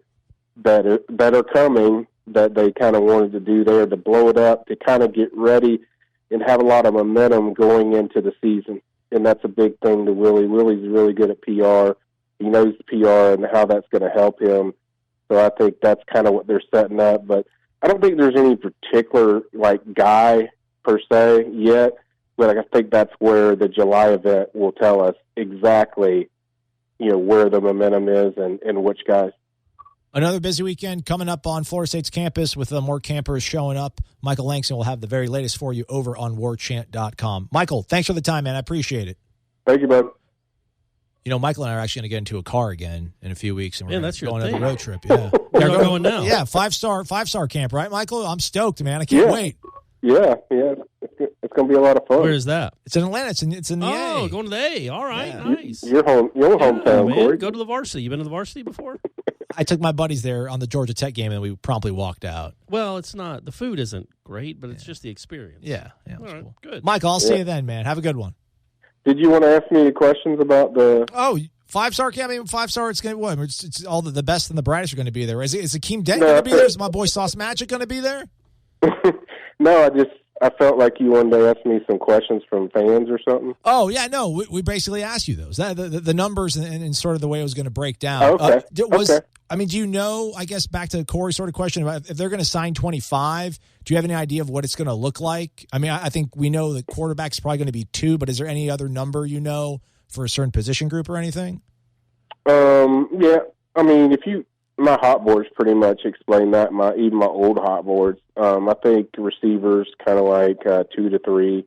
S6: that are coming that they kind of wanted to do there to blow it up, to kind of get ready and have a lot of momentum going into the season. And that's a big thing to Willie. Willie's really good at PR. He knows the PR and how that's going to help him. So I think that's kind of what they're setting up. But I don't think there's any particular, guy per se yet. But I think that's where the July event will tell us exactly, where the momentum is and which guys.
S2: Another busy weekend coming up on Florida State's campus with more campers showing up. Michael Langston will have the very latest for you over on warchant.com. Michael, thanks for the time, man. I appreciate it.
S6: Thank you, bud.
S2: Michael and I are actually going to get into a car again in a few weeks, and we're
S3: going
S2: on a road trip. Yeah,
S3: we're going now.
S2: Yeah, five-star camp, right, Michael? I'm stoked, man. I can't wait.
S6: Yeah, it's going to be a lot of fun.
S3: Where is that?
S2: It's in Atlanta. It's in the A.
S3: Oh, going to the A. All right, nice.
S6: Your hometown,
S3: man.
S6: Corey.
S3: Go to the varsity. You been to the varsity before?
S2: I took my buddies there on the Georgia Tech game, and we promptly walked out.
S3: Well, it's not. The food isn't great, but it's just the experience.
S2: Yeah, it
S3: All
S2: was
S3: right,
S2: cool.
S3: good.
S2: Michael, I'll see you then, man. Have a good one.
S6: Did you want to ask me any questions about the?
S2: Oh, 5-star? Yeah, I mean, 5-star. It's going to what? It's all the best and the brightest are going to be there. Is Akeem Dent going to be there? Is my boy Sauce Magic going to be there?
S6: No, I felt like you wanted to ask me some questions from fans or something.
S2: Oh yeah, no, we basically asked you those. The numbers and sort of the way it was going to break down.
S6: Okay. Okay.
S2: I mean, do you know? I guess back to Corey's sort of question about if they're going to sign 25. Do you have any idea of what it's going to look like? I mean, I think we know that quarterback's probably going to be 2, but is there any other number you know for a certain position group or anything?
S6: Yeah. I mean, my hot boards pretty much explain that. Even my old hot boards. I think receivers kind of like 2 to 3.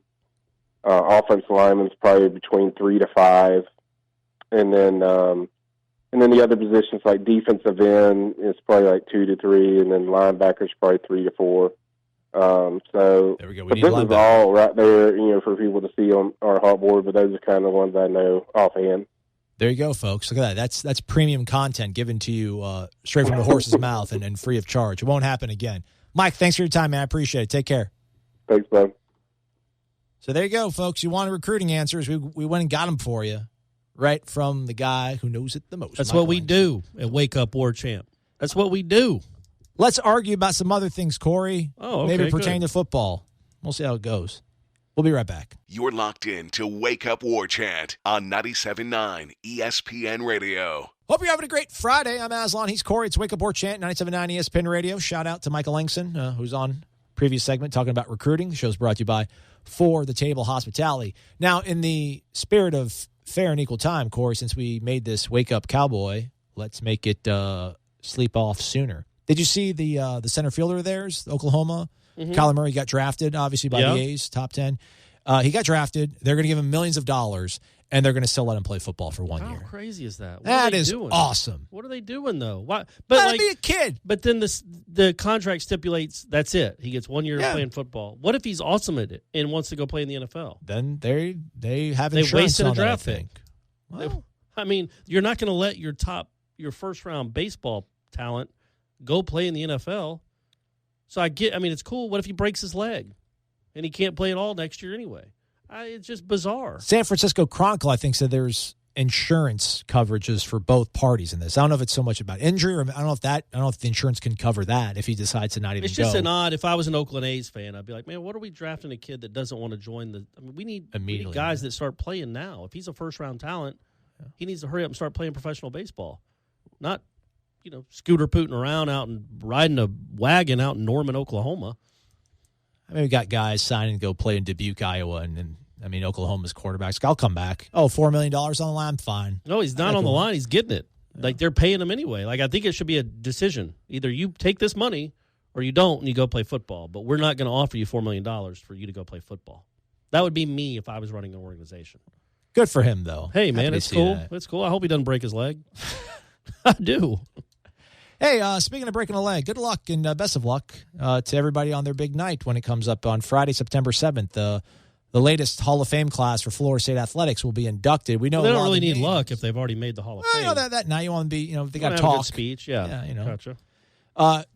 S6: Offensive linemen's probably between 3 to 5, and then the other positions like defensive end is probably like 2 to 3, and then linebackers probably 3 to 4. So
S2: there we go.
S6: this is all right there, for people to see on our hot board. But those are kind of the ones I know offhand.
S2: There you go, folks. Look at that. That's premium content given to you straight from the horse's mouth and free of charge. It won't happen again. Mike, thanks for your time, man. I appreciate it. Take care.
S6: Thanks, bud.
S2: So there you go, folks. You wanted recruiting answers. We went and got them for you, right from the guy who knows it the most.
S3: That's
S2: Michael
S3: what we
S2: Langston.
S3: do at Wake Up War Champ. That's what we do.
S2: Let's argue about some other things, Corey.
S3: Oh, okay,
S2: maybe pertaining to football. We'll see how it goes. We'll be right back.
S1: You're locked in to Wake Up War Chant on 97.9 ESPN Radio.
S2: Hope you're having a great Friday. I'm Aslan. He's Corey. It's Wake Up War Chant, 97.9 ESPN Radio. Shout out to Michael Langston, who's on previous segment talking about recruiting. The show's brought to you by For the Table Hospitality. Now, in the spirit of fair and equal time, Corey, since we made this Wake Up Cowboy, let's make it sleep off sooner. Did you see the center fielder of theirs, Oklahoma? Mm-hmm. Kyler Murray got drafted, obviously, by the A's, top 10. He got drafted. They're going to give him millions of dollars, and they're going to still let him play football for 1 year.
S3: How crazy is that?
S2: That is awesome.
S3: What are they doing, though? Why?
S2: But be a kid.
S3: But then the contract stipulates that's it. He gets 1 year playing football. What if he's awesome at it and wants to go play in the NFL?
S2: Then they have insurance on
S3: a draft
S2: that, I think.
S3: Well, I mean, you're not going to let your first-round baseball talent go play in the NFL. So it's cool. What if he breaks his leg and he can't play at all next year anyway? It's just bizarre.
S2: San Francisco Chronicle, I think, said there's insurance coverages for both parties in this. I don't know if it's so much about injury, or I don't know if the insurance can cover that if he decides to not even go.
S3: It's just an odd. If I was an Oakland A's fan, I'd be like, man, what are we drafting a kid that doesn't want to join the? I mean, we need guys that start playing now. If he's a first-round talent, he needs to hurry up and start playing professional baseball, not scooter pooting around out and riding a wagon out in Norman, Oklahoma.
S2: I mean, we got guys signing to go play in Dubuque, Iowa, and Oklahoma's quarterbacks. I'll come back. Oh, $4 million on the line, fine.
S3: No, he's not on the line. He's getting it. Yeah. Like, they're paying him anyway. Like, I think it should be a decision. Either you take this money or you don't and you go play football. But we're not going to offer you $4 million for you to go play football. That would be me if I was running an organization.
S2: Good for him, though.
S3: Hey, man, it's cool. It's cool. I hope he doesn't break his leg. I do.
S2: Hey, speaking of breaking a leg, good luck and best of luck to everybody on their big night when it comes up on Friday, September 7th. The latest Hall of Fame class for Florida State athletics will be inducted. We know
S3: they don't really need luck if they've already made the Hall of Fame.
S2: That night you want to be, they got to
S3: talk.
S2: talk.
S3: A good speech, yeah.
S2: Gotcha.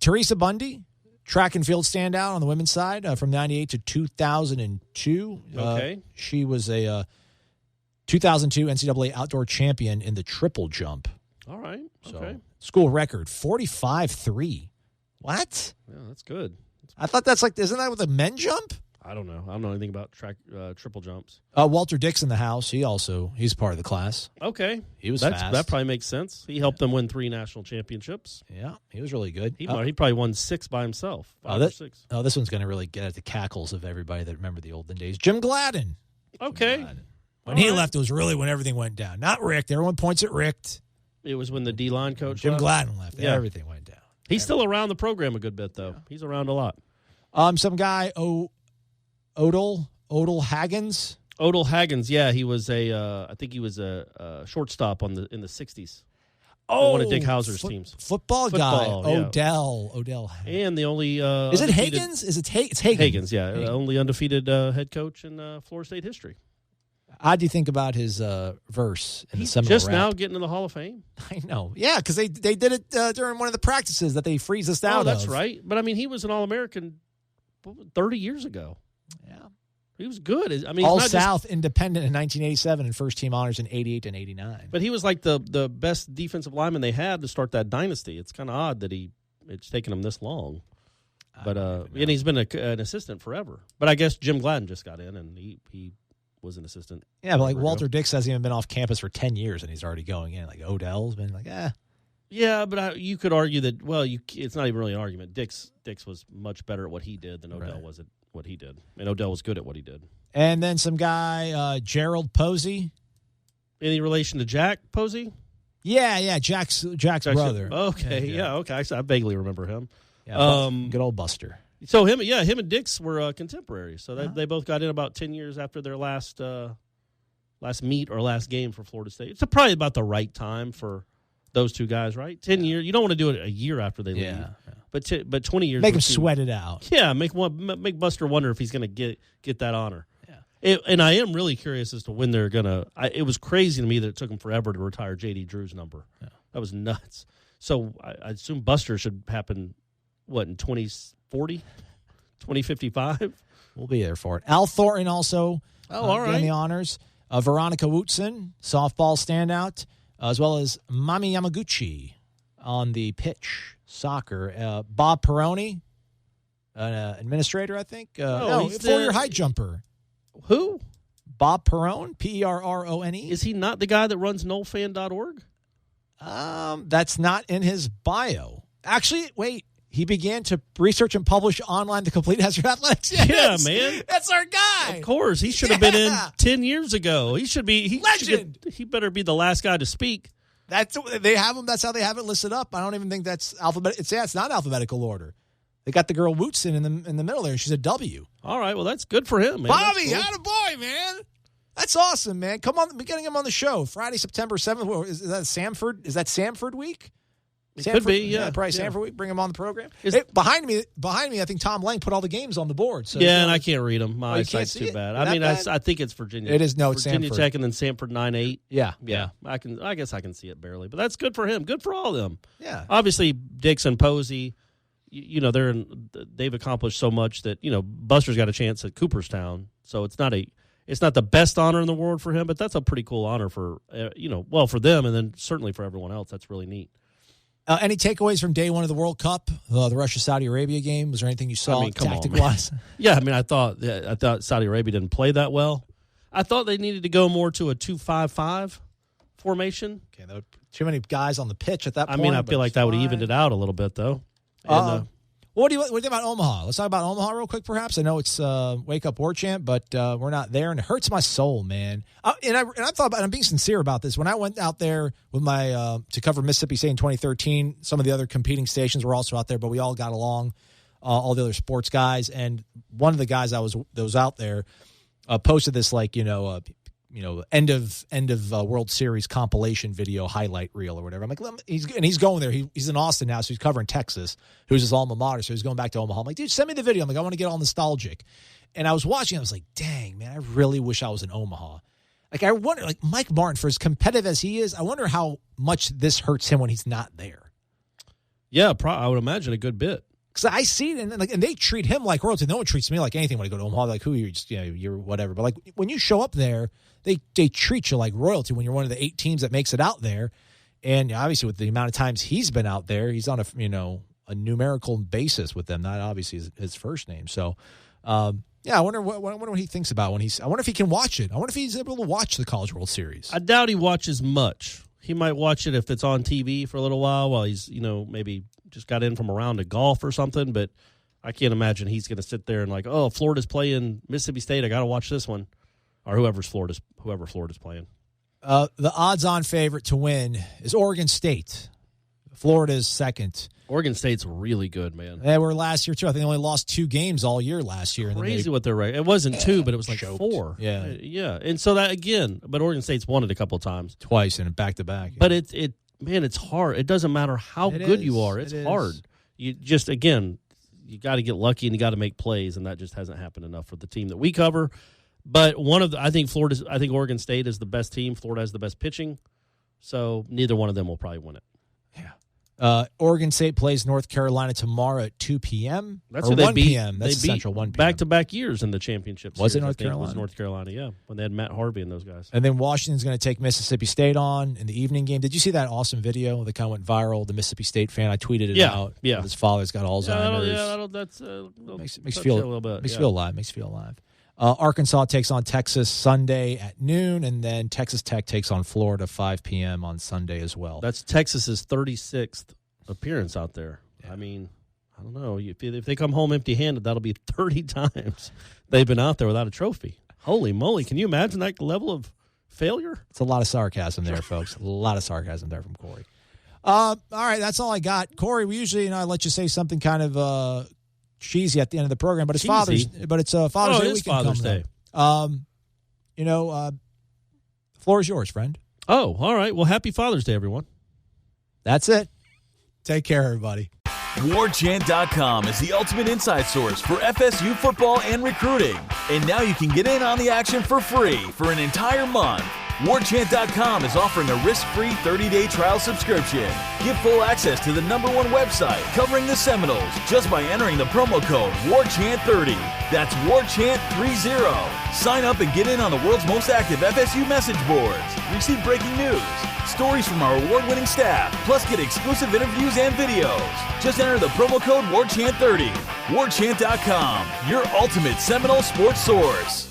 S2: Teresa Bundy, track and field standout on the women's side from 98 to 2002.
S3: Okay.
S2: She was a 2002 NCAA outdoor champion in the triple jump.
S3: All right. Okay.
S2: So, school record, 45.3. What?
S3: Yeah, that's good.
S2: I thought isn't that with a men jump?
S3: I don't know. I don't know anything about track triple jumps.
S2: Walter Dick's in the house. He's part of the class.
S3: Okay.
S2: He was fast.
S3: That probably makes sense. He helped them win 3 national championships.
S2: Yeah, he was really good.
S3: He probably won 6 by himself. 5 or 6.
S2: Oh, this one's going to really get at the cackles of everybody that remember the olden days. Jim Gladden.
S3: Okay.
S2: Jim Gladden. When he left, it was really when everything went down. Not Rick. Everyone points at Rick.
S3: It was when the D-line coach
S2: Jim
S3: left.
S2: Gladden left. Yeah. Everything went down.
S3: He's still around the program a good bit, though. Yeah. He's around a lot.
S2: Some guy, Odell Haggins.
S3: Odell Haggins, yeah. He was I think he was a shortstop in the 60s.
S2: Oh,
S3: one of Dick Hauser's teams.
S2: Football guy. Yeah. Odell.
S3: And the only
S2: is it Higgins? It's Higgins.
S3: Higgins, yeah. The only undefeated head coach in Florida State history.
S2: How do you think about his verse in the Seminole
S3: just
S2: rap?
S3: now getting to the Hall of Fame?
S2: I know. Yeah, because they did it during one of the practices that they freeze us out of.
S3: Oh, that's right. But, I mean, he was an All-American 30 years ago.
S2: Yeah.
S3: He was good. I mean,
S2: All-South Independent in 1987 and first-team honors in 88 and 89.
S3: But he was like the best defensive lineman they had to start that dynasty. It's kind of odd that it's taken him this long. But and he's been an assistant forever. But I guess Jim Gladden just got in, and he was an assistant.
S2: Yeah, but like Walter Dix hasn't even been off campus for 10 years, and he's already going in. Like Odell's been like,
S3: Yeah, but you could argue that, well, it's not even really an argument. Dix was much better at what he did than Odell was at what he did. And Odell was good at what he did.
S2: And then some guy, Gerald Posey.
S3: Any relation to Jack Posey?
S2: Yeah, Jack's brother.
S3: Okay, yeah, okay. I vaguely remember him.
S2: Yeah, good old Buster.
S3: So him and Dix were contemporaries. So they both got in about 10 years after their last meet or last game for Florida State. It's probably about the right time for those two guys, right? 10 years. You don't want to do it a year after they leave. Yeah. But 20 years.
S2: Make him sweat it out.
S3: Yeah, make Buster wonder if he's going to get that honor. Yeah. And I am really curious as to when they're going to. It was crazy to me that it took him forever to retire J.D. Drew's number. Yeah. That was nuts. So I assume Buster should happen, in 2040, 2055?
S2: We'll be there for it. Al Thornton also
S3: all right.
S2: getting the honors. Veronica Wootson, softball standout, as well as Mami Yamaguchi on the pitch, soccer. Bob Perrone, administrator, I think. Four-year high jumper.
S3: Who?
S2: Bob Perrone, Perrone.
S3: Is he not the guy that runs NoleFan.org?
S2: That's not in his bio. Actually, wait. He began to research and publish online the complete Hazard Athletics.
S3: Yes. Yeah, man.
S2: That's our guy.
S3: Of course. He should have been in 10 years ago. He should be.
S2: Legend.
S3: He better be the last guy to speak.
S2: They have him. That's how they have it listed up. I don't even think that's alphabetical. It's not alphabetical order. They got the girl Wootson in the middle there, and she's a W.
S3: All right. Well, that's good for him, man.
S2: Bobby, attaboy, man. That's awesome, man. Come on. We're getting him on the show. Friday, September 7th. Is that Samford? Is that Samford week?
S3: It could be, yeah.
S2: Probably Sanford week. Bring him on the program. Behind me, I think Tom Lang put all the games on the board. So
S3: and I can't read them. My eyesight's too bad. I mean, I think it's Virginia.
S2: It is. No, it's
S3: Virginia
S2: Samford.
S3: Tech and then Samford 9-8.
S2: Yeah.
S3: I guess I can see it barely, but that's good for him. Good for all of them.
S2: Yeah.
S3: Obviously, Dix and Posey, they've accomplished so much that Buster's got a chance at Cooperstown. So it's not the best honor in the world for him, but that's a pretty cool honor for for them, and then certainly for everyone else. That's really neat.
S2: Any takeaways from day one of the World Cup, the Russia-Saudi Arabia game? Was there anything you saw tactic-wise?
S3: Yeah, I mean, I thought Saudi Arabia didn't play that well. I thought they needed to go more to a 2-5-5 formation.
S2: Okay, there were too many guys on the pitch at that point.
S3: I mean, I feel like that would have evened it out a little bit, though. And,
S2: what do you think about Omaha? Let's talk about Omaha real quick, perhaps. I know it's Wake Up Warchant, but we're not there, and it hurts my soul, man. And I thought about it, I'm being sincere about this. When I went out there with my to cover Mississippi State in 2013, some of the other competing stations were also out there, but we all got along, all the other sports guys. And one of the guys that was out there posted this end of World Series compilation video highlight reel or whatever. I'm like, he's going there. He's in Austin now, so he's covering Texas, who's his alma mater. So he's going back to Omaha. I'm like, dude, send me the video. I'm like, I want to get all nostalgic. And I was watching. I was like, dang, man, I really wish I was in Omaha. Like, I wonder, like Mike Martin, for as competitive as he is, I wonder how much this hurts him when he's not there.
S3: Yeah, I would imagine a good bit.
S2: Because I see it, and they treat him like royalty. No one treats me like anything when I go to Omaha. Like, who are you? Just, you're whatever. But like when you show up there, they treat you like royalty when you're one of the 8 teams that makes it out there. And obviously, with the amount of times he's been out there, he's on a numerical basis with them. Not obviously his first name. So, I wonder what he thinks about when I wonder if he can watch it. I wonder if he's able to watch the College World Series.
S3: I doubt he watches much. He might watch it if it's on TV for a little while he's maybe just got in from a round of golf or something, but I can't imagine he's going to sit there and like, oh, Florida's playing Mississippi State, I got to watch this one, or whoever Florida's playing.
S2: The odds-on favorite to win is Oregon State. Florida's second.
S3: Oregon State's really good, man.
S2: They were last year too. I think they only lost 2 games all year last year.
S3: Crazy what they're right. It wasn't 2, but it was like
S2: choked.
S3: 4.
S2: Yeah.
S3: And so that again, but Oregon State's won it a couple of times,
S2: twice and back to back.
S3: But it's hard. It doesn't matter how good you are. It's hard. You just you got to get lucky and you got to make plays, and that just hasn't happened enough for the team that we cover. But I think Oregon State is the best team. Florida has the best pitching. So neither one of them will probably win it.
S2: Oregon State plays North Carolina tomorrow at 2 p.m.
S3: That's
S2: or
S3: who
S2: 1
S3: they beat.
S2: p.m. That's
S3: they beat
S2: Central 1 p.m.
S3: Back-to-back years in the championship series.
S2: Was it North Carolina?
S3: It was North Carolina, yeah, when they had Matt Harvey and those guys.
S2: And then Washington's going to take Mississippi State on in the evening game. Did you see that awesome video that kind of went viral? The Mississippi State fan, I tweeted it out.
S3: Yeah,
S2: his father's got Alzheimer's. Makes you feel a little bit. Makes you feel alive. Makes you feel alive. Arkansas takes on Texas Sunday at noon, and then Texas Tech takes on Florida 5 p.m. on Sunday as well.
S3: That's Texas's 36th appearance out there. Yeah. I mean, I don't know. If they come home empty-handed, that'll be 30 times they've been out there without a trophy. Holy moly. Can you imagine that level of failure?
S2: It's a lot of sarcasm there, folks. A lot of sarcasm there from Corey. All right, that's all I got. Corey, we usually let you say something kind of cheesy at the end of the program, but it's Father's Day weekend.
S3: Father's Day.
S2: The floor is yours, friend.
S3: Oh, all right. Well, happy Father's Day, everyone.
S2: That's it. Take care, everybody.
S7: Warchant.com is the ultimate inside source for FSU football and recruiting. And now you can get in on the action for free for an entire month. Warchant.com is offering a risk-free 30-day trial subscription. Get full access to the #1 website covering the Seminoles just by entering the promo code WARCHANT30. That's WARCHANT30. Sign up and get in on the world's most active FSU message boards. Receive breaking news, stories from our award-winning staff, plus get exclusive interviews and videos. Just enter the promo code WARCHANT30. Warchant.com, your ultimate Seminole sports source.